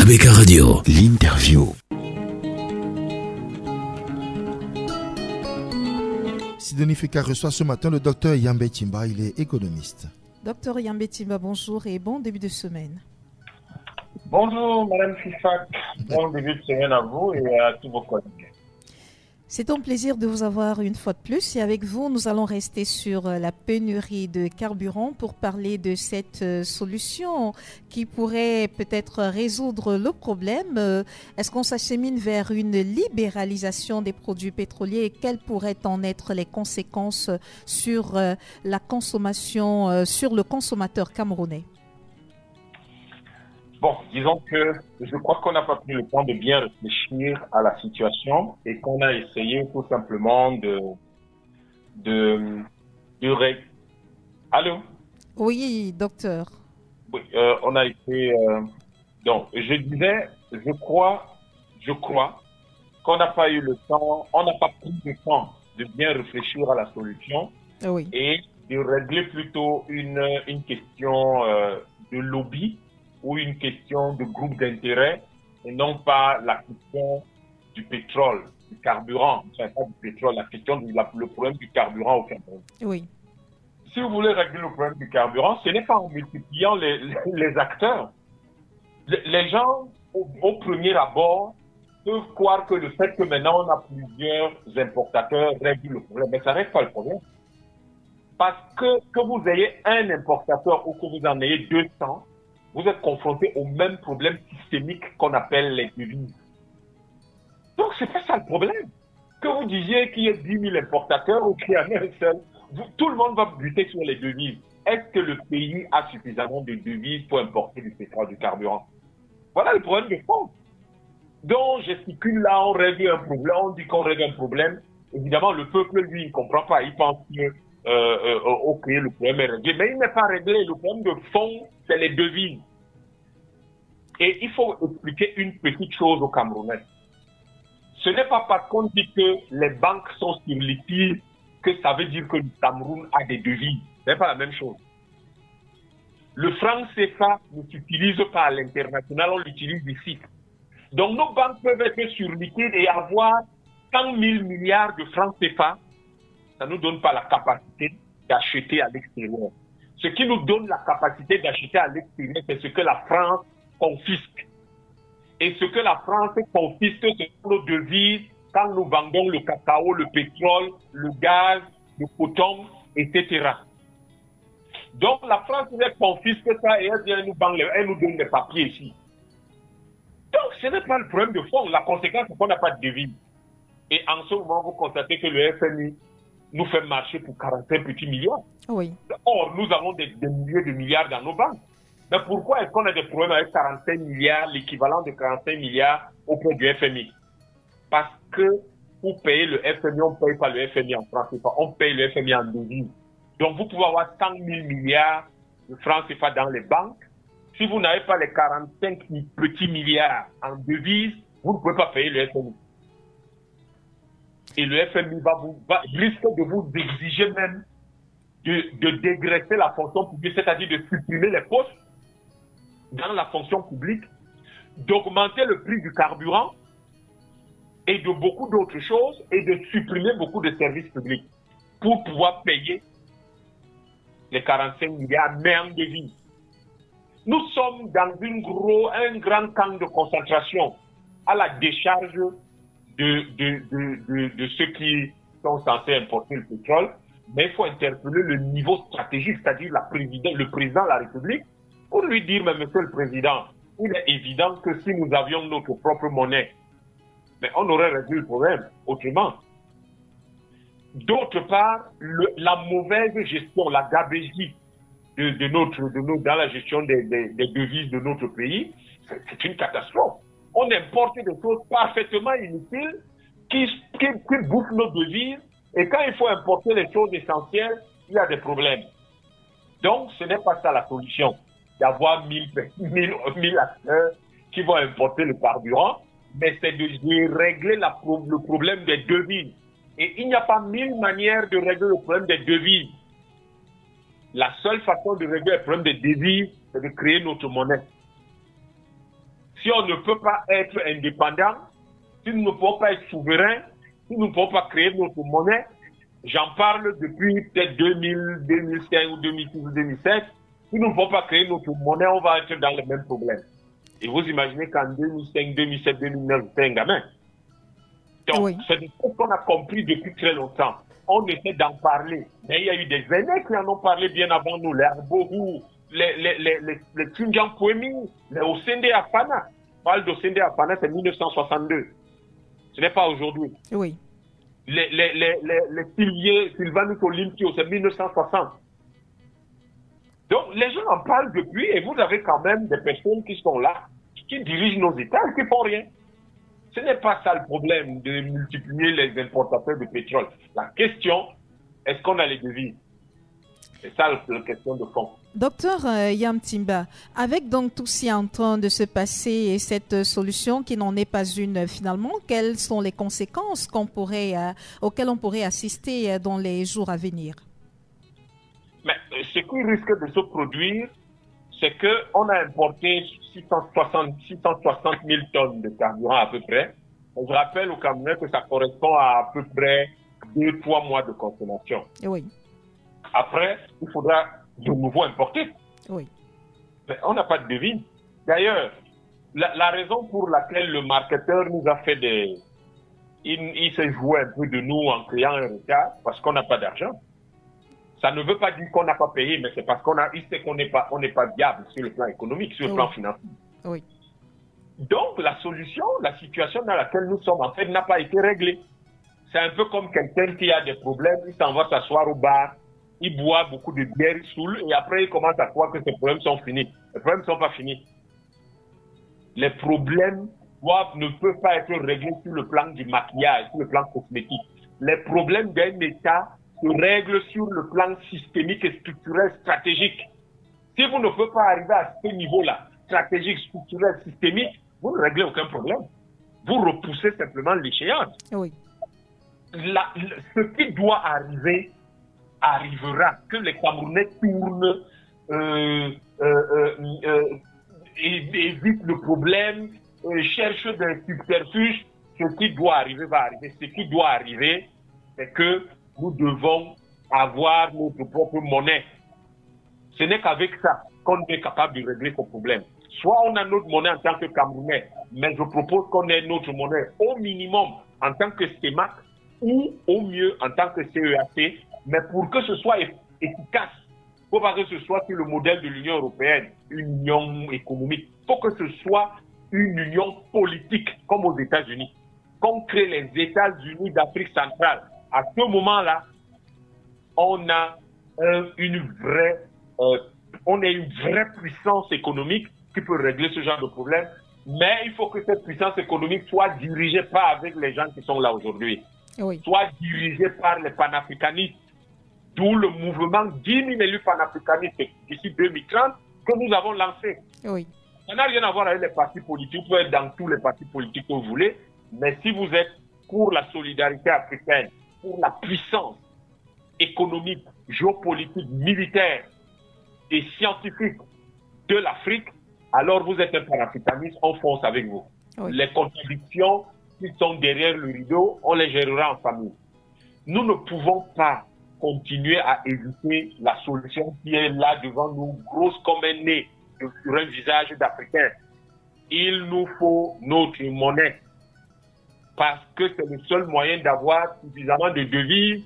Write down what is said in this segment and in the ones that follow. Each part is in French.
ABK Radio, l'interview. Sidonie Feka reçoit ce matin le docteur Yambé Timba, il est économiste. Docteur Yambé Timba, bonjour et bon début de semaine. Bonjour Madame Fifak, bon début de semaine à vous et à tous vos collègues. C'est un plaisir de vous avoir une fois de plus et avec vous, nous allons rester sur la pénurie de carburant pour parler de cette solution qui pourrait peut-être résoudre le problème. Est-ce qu'on s'achemine vers une libéralisation des produits pétroliers et quelles pourraient en être les conséquences sur la consommation, sur le consommateur camerounais? Bon, disons que je crois qu'on n'a pas pris le temps de bien réfléchir à la situation et qu'on a essayé tout simplement de Allô? Oui, docteur. Oui, on a été... donc, je disais, je crois qu'on n'a pas eu le temps, on n'a pas pris le temps de bien réfléchir à la solution et de régler plutôt une question de lobby ou une question de groupe d'intérêt et non pas la question du pétrole, du carburant, enfin pas du pétrole, la question le problème du carburant au Cameroun. Oui. Si vous voulez régler le problème du carburant, ce n'est pas en multipliant les acteurs. Les gens, au premier abord, peuvent croire que le fait que maintenant on a plusieurs importateurs règle le problème, mais ça ne règle pas le problème. Parce que vous ayez un importateur ou que vous en ayez 200, vous êtes confronté au même problème systémique qu'on appelle les devises. Donc, c'est pas ça le problème. Que vous disiez qu'il y ait 10 000 importateurs ou qu'il y en ait un seul, tout le monde va buter sur les devises. Est-ce que le pays a suffisamment de devises pour importer du pétrole, du carburant? Voilà le problème de fond. Donc, gesticule là, on règle un problème, on dit qu'on règle un problème. Évidemment, le peuple, lui, il ne comprend pas. Il pense que ok, le problème est réglé, mais il n'est pas réglé. Le problème de fond, c'est les devises. Et il faut expliquer une petite chose aux Camerounais. Ce n'est pas parce qu'on dit que les banques sont sur liquide que ça veut dire que le Cameroun a des devises. Ce n'est pas la même chose. Le franc CFA ne s'utilise pas à l'international, on l'utilise ici. Donc nos banques peuvent être sur liquide et avoir 100 000 milliards de francs CFA. Ça ne nous donne pas la capacité d'acheter à l'extérieur. Ce qui nous donne la capacité d'acheter à l'extérieur, c'est ce que la France confisque. Et ce que la France confisque, c'est nos devises quand nous vendons le cacao, le pétrole, le gaz, le coton, etc. Donc la France elle confisque ça et elle nous donne les papiers ici. Donc ce n'est pas le problème de fond. La conséquence, c'est qu'on n'a pas de devise. Et en ce moment, vous constatez que le FMI nous fait marcher pour 45 petits milliards. Oui. Or, nous avons des milliers de milliards dans nos banques. Mais pourquoi est-ce qu'on a des problèmes avec 45 milliards, l'équivalent de 45 milliards auprès du FMI? Parce que pour payer le FMI, on ne paye pas le FMI en francs CFA, on paye le FMI en devises. Donc, vous pouvez avoir 100 000 milliards de francs CFA dans les banques. Si vous n'avez pas les 45 petits milliards en devises, vous ne pouvez pas payer le FMI. Et le FMI risque de vous exiger même de dégraisser la fonction publique, c'est-à-dire de supprimer les postes dans la fonction publique, d'augmenter le prix du carburant et de beaucoup d'autres choses et de supprimer beaucoup de services publics pour pouvoir payer les 45 milliards, mais en devises. Nous sommes dans un grand camp de concentration à la décharge de ceux qui sont censés importer le pétrole, mais il faut interpeller le niveau stratégique, c'est-à-dire le président de la République, pour lui dire, mais monsieur le président, il est évident que si nous avions notre propre monnaie, mais on aurait réglé le problème autrement. D'autre part, la mauvaise gestion, la gabégie dans la gestion des devises de notre pays, c'est une catastrophe. On importe des choses parfaitement inutiles qui bouffent nos devises et quand il faut importer les choses essentielles, il y a des problèmes. Donc, ce n'est pas ça la solution, d'avoir 1000 acteurs qui vont importer le carburant, mais c'est de régler le problème des devises. Et il n'y a pas 1000 manières de régler le problème des devises. La seule façon de régler le problème des devises, c'est de créer notre monnaie. Si on ne peut pas être indépendant, si nous ne pouvons pas être souverains, si nous ne pouvons pas créer notre monnaie, j'en parle depuis peut-être 2000, 2005 ou 2006 ou 2007, si nous ne pouvons pas créer notre monnaie, on va être dans le même problème. Et vous imaginez qu'en 2005, 2007, 2009, c'est un gamin. Donc, Oui. c'est des choses qu'on a compris depuis très longtemps. On essaie d'en parler. Mais il y a eu des aînés qui en ont parlé bien avant nous. Les Arbohou, les Tunjan Poemi, les Osende Afana. Je parle d'Osende Afana, c'est 1962. Ce n'est pas aujourd'hui. Oui. Les Sylvanus Olympio, c'est 1960. Donc, les gens en parlent depuis et vous avez quand même des personnes qui sont là, qui dirigent nos États et qui font rien. Ce n'est pas ça le problème de multiplier les importateurs de pétrole. La question, est-ce qu'on a les devises? C'est ça la question de fond. Docteur Yam Timba, avec donc tout ce qui est en train de se passer et cette solution qui n'en est pas une finalement, quelles sont les conséquences auxquelles on pourrait assister dans les jours à venir? Mais ce qui risque de se produire, c'est qu'on a importé 660 000 tonnes de carburant à peu près. Je rappelle aux Camerounais que ça correspond à peu près 2-3 mois de consommation. Oui. Après, il faudra de nouveau importer. Oui. Mais on n'a pas de devise. D'ailleurs, la raison pour laquelle le marketeur nous a fait il s'est joué un peu de nous en créant un retard, parce qu'on n'a pas d'argent. Ça ne veut pas dire qu'on n'a pas payé, mais c'est parce il sait qu'on n'est pas viable sur le plan économique, sur le plan financier. Oui. Donc, la solution, la situation dans laquelle nous sommes, en fait, n'a pas été réglée. C'est un peu comme quelqu'un qui a des problèmes, il s'en va s'asseoir au bar, il boit beaucoup de bière, il saoule, et après, il commence à croire que ses problèmes sont finis. Les problèmes ne sont pas finis. Les problèmes ne peuvent pas être réglés sur le plan du maquillage, sur le plan cosmétique. Les problèmes d'un État se règlent sur le plan systémique et structurel stratégique. Si vous ne pouvez pas arriver à ce niveau-là, stratégique, structurel, systémique, vous ne réglez aucun problème. Vous repoussez simplement l'échéance. Oui. Ce qui doit arriver, arrivera. Que les Camerounais tournent, évitent le problème, cherchent des subterfuges. Ce qui doit arriver va arriver. Ce qui doit arriver, c'est que nous devons avoir notre propre monnaie. Ce n'est qu'avec ça qu'on est capable de régler ce problème. Soit on a notre monnaie en tant que Camerounais, mais je propose qu'on ait notre monnaie au minimum en tant que CEMAC ou au mieux en tant que CEAC, mais pour que ce soit efficace, il ne faut pas que ce soit sur le modèle de l'Union européenne, une union économique. Il faut que ce soit une union politique, comme aux États-Unis. Qu'on crée les États-Unis d'Afrique centrale. À ce moment-là, on a une vraie puissance économique qui peut régler ce genre de problème. Mais il faut que cette puissance économique soit dirigée pas avec les gens qui sont là aujourd'hui. Oui. Soit dirigée par les panafricanistes. D'où le mouvement 10 000 élus panafricanistes d'ici 2030 que nous avons lancé. Oui. Ça n'a rien à voir avec les partis politiques. Vous pouvez être dans tous les partis politiques que vous voulez. Mais si vous êtes pour la solidarité africaine, pour la puissance économique, géopolitique, militaire et scientifique de l'Afrique, alors vous êtes un panafricaniste, on fonce avec vous. Oui. Les contradictions qui sont derrière le rideau, on les gérera en famille. Nous ne pouvons pas continuer à éviter la solution qui est là devant nous, grosse comme un nez sur un visage d'Africain. Il nous faut notre monnaie parce que c'est le seul moyen d'avoir suffisamment de devises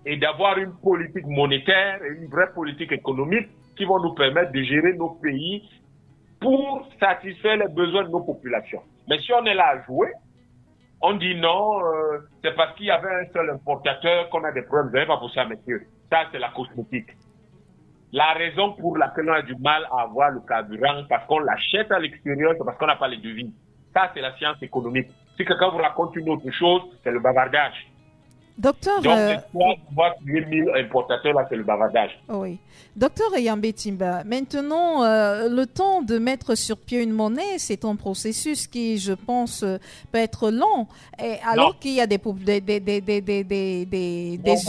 et d'avoir une politique monétaire et une vraie politique économique qui vont nous permettre de gérer nos pays pour satisfaire les besoins de nos populations. Mais si on est là à jouer, on dit non, c'est parce qu'il y avait un seul importateur qu'on a des problèmes. Vous n'avez pas pour ça, messieurs. Ça, c'est la cosmétique. La raison pour laquelle on a du mal à avoir le carburant, parce qu'on l'achète à l'extérieur, c'est parce qu'on n'a pas les devises. Ça, c'est la science économique. Si quelqu'un vous raconte une autre chose, c'est le bavardage. Docteur, donc, voir 1000 importateurs, là, c'est le bavardage. Oui. Docteur Yambé Timba, maintenant, le temps de mettre sur pied une monnaie, c'est un processus qui, je pense, peut être long. Et alors qu'il y a des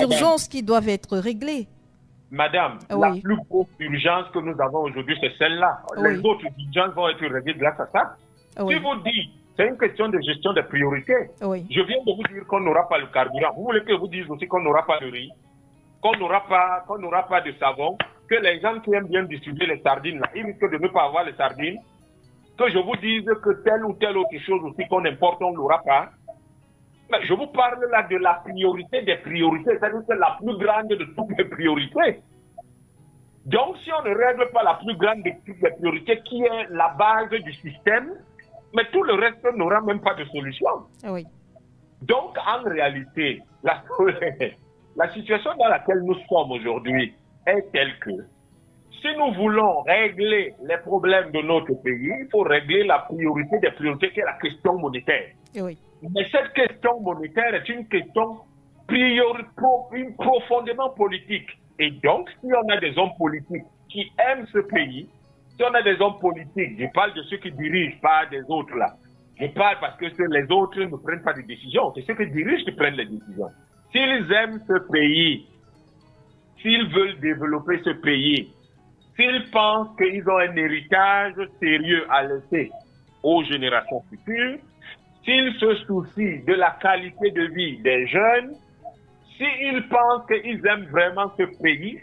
urgences qui doivent être réglées. Madame, la plus grosse urgence que nous avons aujourd'hui, c'est celle-là. Les autres urgences vont être réglées grâce à ça. Oui. Si vous dites, c'est une question de gestion des priorités. Oui. Je viens de vous dire qu'on n'aura pas le carburant. Vous voulez que je vous dise aussi qu'on n'aura pas de riz, qu'on n'aura pas de savon, que les gens qui aiment bien distribuer les sardines, là, ils risquent de ne pas avoir les sardines, que je vous dise que telle ou telle autre chose aussi qu'on importe, on ne l'aura pas. Mais je vous parle là de la priorité des priorités, c'est-à-dire que la plus grande de toutes les priorités. Donc, si on ne règle pas la plus grande de toutes les priorités, qui est la base du système, mais tout le reste n'aura même pas de solution. Oui. Donc, en réalité, la situation dans laquelle nous sommes aujourd'hui est telle que si nous voulons régler les problèmes de notre pays, il faut régler la priorité des priorités qui est la question monétaire. Oui. Mais cette question monétaire est une question profondément politique. Et donc, si on a des hommes politiques qui aiment ce pays, si on a des hommes politiques, je parle de ceux qui dirigent, pas des autres là. Je parle parce que les autres ne prennent pas de décisions. C'est ceux qui dirigent qui prennent les décisions. S'ils aiment ce pays, s'ils veulent développer ce pays, s'ils pensent qu'ils ont un héritage sérieux à laisser aux générations futures, s'ils se soucient de la qualité de vie des jeunes, s'ils pensent qu'ils aiment vraiment ce pays,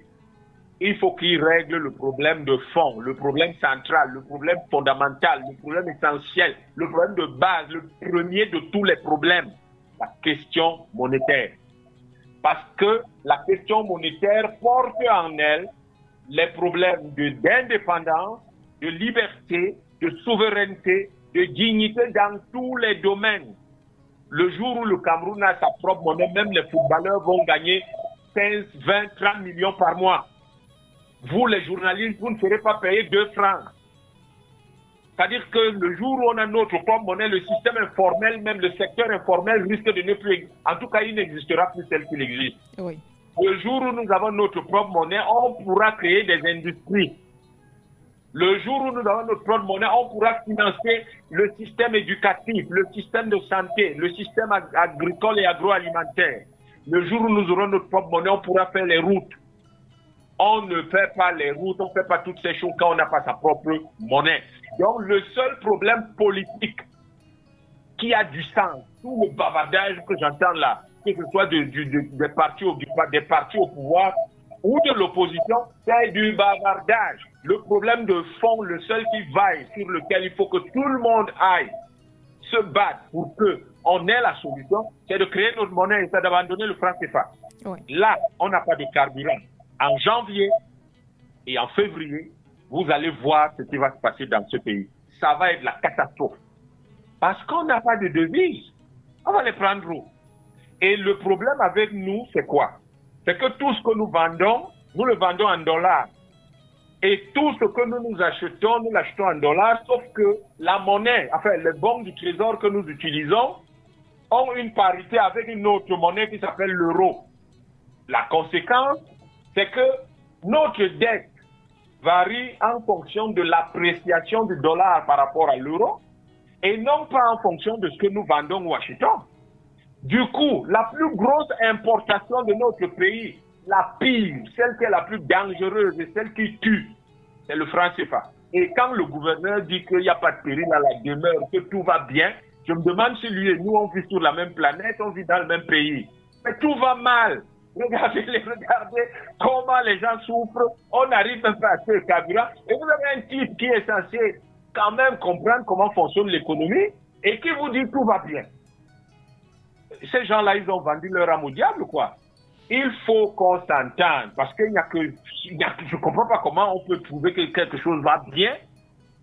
il faut qu'ils règlent le problème de fond, le problème central, le problème fondamental, le problème essentiel, le problème de base, le premier de tous les problèmes, la question monétaire. Parce que la question monétaire porte en elle les problèmes d'indépendance, de liberté, de souveraineté, de dignité dans tous les domaines. Le jour où le Cameroun a sa propre monnaie, même les footballeurs vont gagner 15, 20, 30 millions par mois. Vous, les journalistes, vous ne serez pas payés 2 francs. C'est-à-dire que le jour où on a notre propre monnaie, le système informel, même le secteur informel risque de ne plus exister. En tout cas, il n'existera plus tel qu'il existe. Oui. Le jour où nous avons notre propre monnaie, on pourra créer des industries. Le jour où nous avons notre propre monnaie, on pourra financer le système éducatif, le système de santé, le système agricole et agroalimentaire. Le jour où nous aurons notre propre monnaie, on pourra faire les routes. On ne fait pas les routes, on ne fait pas toutes ces choses quand on n'a pas sa propre monnaie. Donc le seul problème politique qui a du sens, tout le bavardage que j'entends là, que ce soit des partis au pouvoir ou de l'opposition, c'est du bavardage. Le problème de fond, le seul qui vaille, sur lequel il faut que tout le monde aille se battre pour qu'on ait la solution, c'est de créer notre monnaie et c'est d'abandonner le franc CFA. Oui. Là, on n'a pas de carburant. En janvier et en février, vous allez voir ce qui va se passer dans ce pays. Ça va être la catastrophe. Parce qu'on n'a pas de devises. On va les prendre où? Et le problème avec nous, c'est quoi? C'est que tout ce que nous vendons, nous le vendons en dollars. Et tout ce que nous achetons, nous l'achetons en dollars, sauf que la monnaie, enfin les bons du trésor que nous utilisons, ont une parité avec une autre monnaie qui s'appelle l'euro. La conséquence, c'est que notre dette varie en fonction de l'appréciation du dollar par rapport à l'euro et non pas en fonction de ce que nous vendons ou achetons. Du coup, la plus grosse importation de notre pays, la pire, celle qui est la plus dangereuse et celle qui tue, c'est le franc CFA. Et quand le gouverneur dit qu'il n'y a pas de péril à la demeure, que tout va bien, je me demande si lui et nous, on vit sur la même planète, on vit dans le même pays. Mais tout va mal. Regardez comment les gens souffrent. On n'arrive même pas à acheter le carburant. Et vous avez un type qui est censé quand même comprendre comment fonctionne l'économie et qui vous dit tout va bien. Ces gens-là, ils ont vendu leur âme au diable, quoi. Il faut qu'on s'entende parce qu'il n'y a que... Je ne comprends pas comment on peut trouver que quelque chose va bien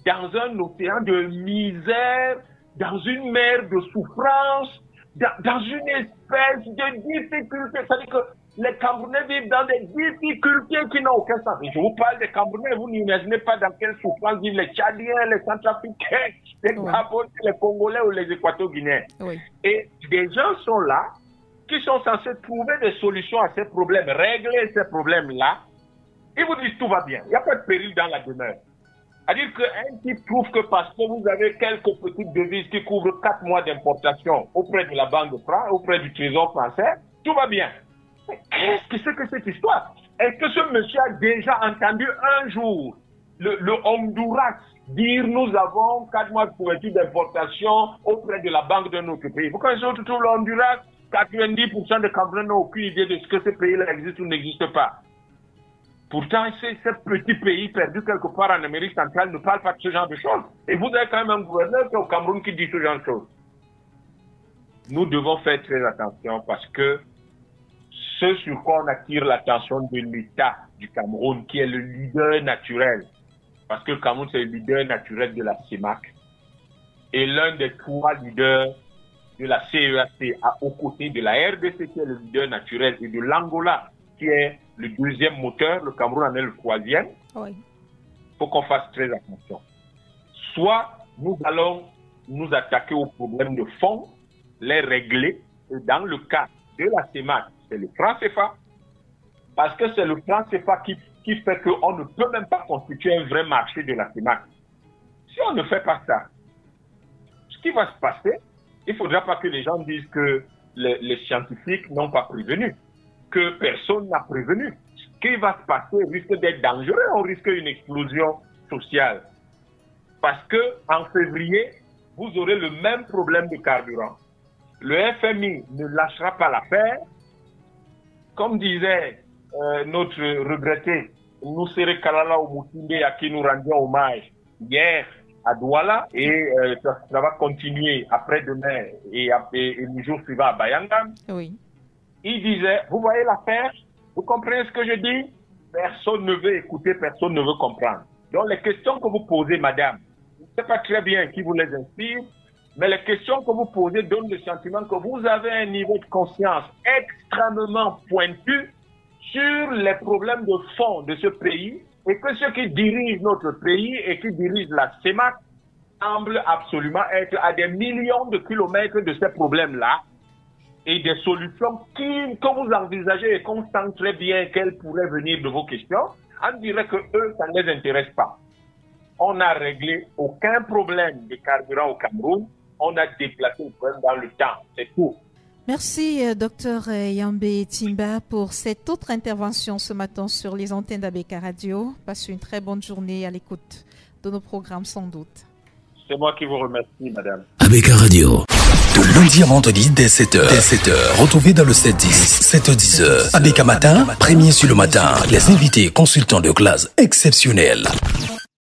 dans un océan de misère, dans une mer de souffrance, dans une espèce de difficulté. C'est-à-dire que les Camerounais vivent dans des difficultés qui n'ont aucun sens. Et je vous parle des Camerounais, vous n'imaginez pas dans quelle souffrance vivent les Tchadiens, les Centrafricains, les Gabonais, les Congolais ou les Équato-Guinéens. Oui. Et des gens sont là qui sont censés trouver des solutions à ces problèmes, régler ces problèmes-là. Ils vous disent tout va bien, il n'y a pas de péril dans la demeure. C'est-à-dire qu'un type trouve que parce que vous avez quelques petites devises qui couvrent 4 mois d'importation auprès de la Banque de France, auprès du Trésor français, tout va bien. Mais qu'est-ce que c'est que cette histoire? Est-ce que ce monsieur a déjà entendu un jour le Honduras dire nous avons 4 mois de couverture d'importation auprès de la banque de notre pays. Vous connaissez tout le Honduras, 90% des Camerounais n'ont aucune idée de ce que ce pays-là existe ou n'existe pas. Pourtant, ce petit pays perdu quelque part en Amérique centrale ne parle pas de ce genre de choses. Et vous avez quand même un gouverneur qui est au Cameroun qui dit ce genre de choses. Nous devons faire très attention parce que ce sur quoi on attire l'attention de l'État du Cameroun, qui est le leader naturel, parce que le Cameroun, c'est le leader naturel de la CEMAC, et l'un des 3 leaders de la CEAC aux côtés de la RDC, qui est le leader naturel, et de l'Angola, qui est le 2e moteur, le Cameroun en est le 3e. Oui. Il faut qu'on fasse très attention. Soit nous allons nous attaquer aux problèmes de fond, les régler, et dans le cas de la CEMAC, c'est le franc CFA, parce que c'est le franc CFA qui fait qu'on ne peut même pas constituer un vrai marché de la CEMAC. Si on ne fait pas ça, ce qui va se passer, il ne faudra pas que les gens disent que les scientifiques n'ont pas prévenu, que personne n'a prévenu. Ce qui va se passer risque d'être dangereux, on risque une explosion sociale. Parce que en février, vous aurez le même problème de carburant. Le FMI ne lâchera pas l'affaire. Comme disait notre regretté Nusere Kalala Oumoutimbe, à qui nous rendions hommage hier à Douala, et ça va continuer après-demain et le jour suivant à Bayangam. Oui. Il disait, vous voyez l'affaire, vous comprenez ce que je dis? Personne ne veut écouter, personne ne veut comprendre. Donc les questions que vous posez, madame, je ne sais pas très bien qui vous les inspire, mais les questions que vous posez donnent le sentiment que vous avez un niveau de conscience extrêmement pointu sur les problèmes de fond de ce pays, et que ceux qui dirigent notre pays et qui dirigent la CEMAC semblent absolument être à des millions de kilomètres de ces problèmes-là, et des solutions que vous envisagez et qu'on sent très bien qu'elles pourraient venir de vos questions, on dirait que eux, ça ne les intéresse pas. On n'a réglé aucun problème de carburant au Cameroun, on a déplacé le problème dans le temps, c'est tout. Merci, Dr Yambé Timba, pour cette autre intervention ce matin sur les antennes d'ABK Radio. Passez une très bonne journée à l'écoute de nos programmes sans doute. C'est moi qui vous remercie, madame. ABK Radio. De lundi à vendredi dès 7h. Retrouvez dans le 7-10, 7h-10h. ABK Matin, premier sur le matin. Les invités consultants de classe exceptionnels.